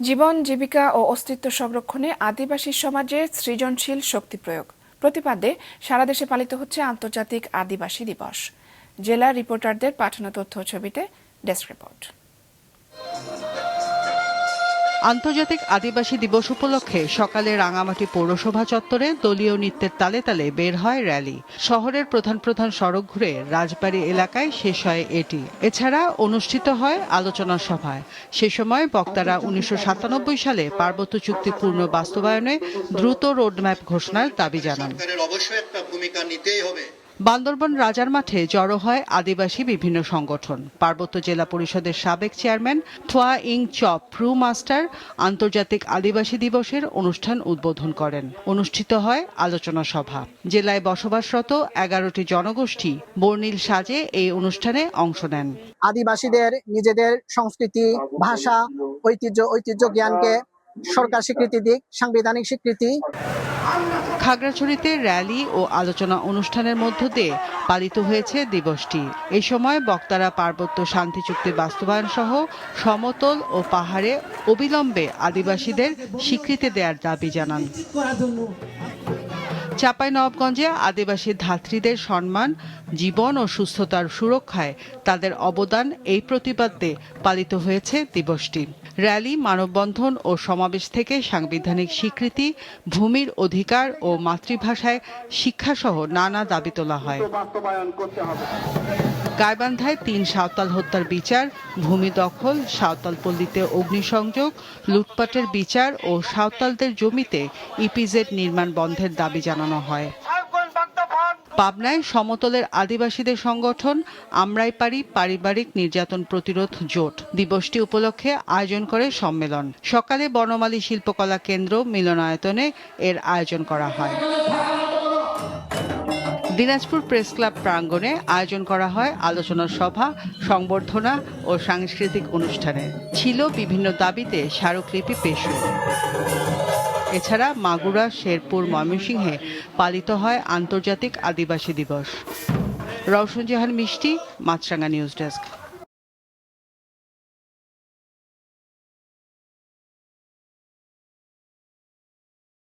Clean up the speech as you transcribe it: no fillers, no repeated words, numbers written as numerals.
জীবন, জীবিকা ও অস্তিত্ব সংরক্ষণে আদিবাসী সমাজের সৃজনশীল শক্তি প্রয়োগ প্রতিপাদ্যে সারা দেশে পালিত হচ্ছে আন্তর্জাতিক আদিবাসী দিবস। জেলা রিপোর্টারদের পাঠানো তথ্য ছবিতে ডেস্ক রিপোর্ট। আন্তর্জাতিক আদিবাসী দিবস উপলক্ষে সকালে রাঙামাটি পৌরসভা চত্বরে দলীয় নৃত্যের তালে তালে বের হয় র্যালি। শহরের প্রধান প্রধান সড়ক ঘুরে রাজবাড়ী এলাকায় শেষ হয় এটি। এছাড়া অনুষ্ঠিত হয় আলোচনা সভায়। সে সময় বক্তারা ১৯৯৭ সালে পার্বত্য চুক্তি পূর্ণ বাস্তবায়নে দ্রুত রোডম্যাপ ঘোষণার দাবি জানান। অবশ্যই একটা ভূমিকা নিতেই হবে। বান্দরবান রাজার মাঠে জড়ো হয় আদিবাসী বিভিন্ন সংগঠন। পার্বত্য জেলা পরিষদের সাবেক চেয়ারম্যান থোয়া ইং চপ প্রু মাস্টার আন্তর্জাতিক আদিবাসী দিবসের অনুষ্ঠান উদ্বোধন করেন। অনুষ্ঠিত হয় আলোচনা সভা। জেলায় বসবাসরত ১১টি জনগোষ্ঠী বর্ণিল সাজে এই অনুষ্ঠানে অংশ নেন। আদিবাসীদের নিজেদের সংস্কৃতি, ভাষা, ঐতিহ্য জ্ঞানকে সরকার স্বীকৃতি দিক, সাংবিধানিক স্বীকৃতি। খাগড়াছড়িতে র্যালি ও আলোচনা অনুষ্ঠানের মধ্য দিয়ে পালিত হয়েছে দিবসটি। এই সময় বক্তারা পার্বত্য শান্তি চুক্তি বাস্তবায়ন সহ সমতল ও পাহাড়ে অবিলম্বে আদিবাসীদের স্বীকৃতি দেওয়ার দাবি জানান। চাঁপাইনবাবগঞ্জে আদিবাসী ধাত্রীদের সম্মান, জীবন ও সুস্থতার সুরক্ষায় তাদের অবদান এই প্রতিপাদ্যে পালিত হয়েছে দিবসটি। র্যালি, মানববন্ধন ও সমাবেশ থেকে সাংবিধানিক স্বীকৃতি, ভূমির অধিকার ও মাতৃভাষায় শিক্ষাসহ নানা দাবি তোলা হয়। গাইবান্ধায় ৩ সাঁওতাল হত্যার বিচার, ভূমি দখল, সাঁওতাল পল্লীতে অগ্নিসংযোগ, লুটপাটের বিচার ও সাঁওতালদের জমিতে ইপিজেড নির্মাণ বন্ধের দাবি জানানো হয়। পাবনায় সমতলের আদিবাসীদের সংগঠন আমরাই পারি পারিবারিক নির্যাতন প্রতিরোধ জোট দিবসটি উপলক্ষে আয়োজন করে সম্মেলন। সকালে বনমালী শিল্পকলা কেন্দ্র মিলনায়তনে এর আয়োজন করা হয়। দিনাজপুর প্রেস ক্লাব প্রাঙ্গণে আয়োজন করা হয় আলোচনা সভা, সংবর্ধনা ও সাংস্কৃতিক অনুষ্ঠানে। ছিল বিভিন্ন দাবিতে স্মারকলিপি পেশ। এছাড়া মাগুরা, শেরপুর, ময়মনসিংহে পালিত হয় আন্তর্জাতিক আদিবাসী দিবস। রওশন জাহান মিষ্টি, মাছরাঙা নিউজ ডেস্ক।